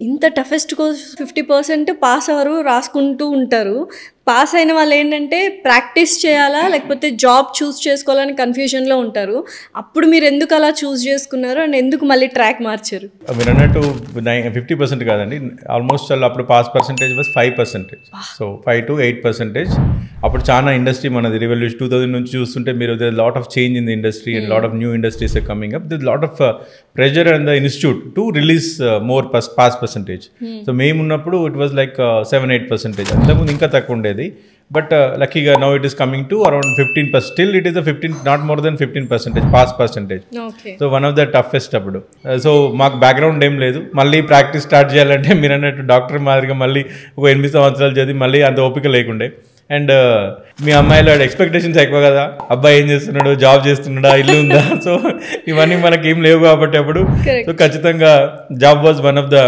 ఇంత toughest course 50% pass అవ్వరు, రాసుకుంటూ ఉంటారు. పాస్ అయిన వాళ్ళు ఏంటంటే ప్రాక్టీస్ చేయాలా లేకపోతే జాబ్ చూస్ చేసుకోవాలని కన్ఫ్యూజన్లో ఉంటారు. అప్పుడు మీరు ఎందుకు అలా చూస్ చేసుకున్నారు అండ్ ఎందుకు మళ్ళీ ట్రాక్ మార్చారు? మీరు అన్నట్టు 50% కాదండి, ఆల్మోస్ట్ అప్పుడు pass percentage was 5%. So 5 to 8%. అప్పుడు చాలా ఇండస్ట్రీ మనది రివల్యూషన్ 2000 నుంచి చూస్తుంటే మీరు lot of change in the industry and lot of new industries are coming up. Lot of pressure and the institute to release more pass percentage. So మేము ఉన్నప్పుడు it was like 7-8%. అంతకుముందు ఇంకా తక్కువ ఉండేది. బట్ లక్కీగా now it is coming to around 15%. Still it is 15, not more than 15% pass percentage. So one of the toughest అప్పుడు. So మాకు background ఏం లేదు, మళ్ళీ ప్రాక్టీస్ స్టార్ట్ చేయాలంటే మీరు అన్నట్టు డాక్టర్ మాదిరిగా మళ్ళీ ఒక 8 సంవత్సరాలు చదివి మళ్ళీ అంత ఓపిక లేకుండే. అండ్ మీ అమ్మాయిలో ఎక్స్పెక్టేషన్స్ ఎక్కువ కదా, అబ్బాయి ఏం చేస్తున్నాడు, జాబ్ చేస్తున్నాడా, ఇల్లు ఉందా, సో ఇవన్నీ మనకి ఏం లేవు కాబట్టి అప్పుడు. సో ఖచ్చితంగా job was one of the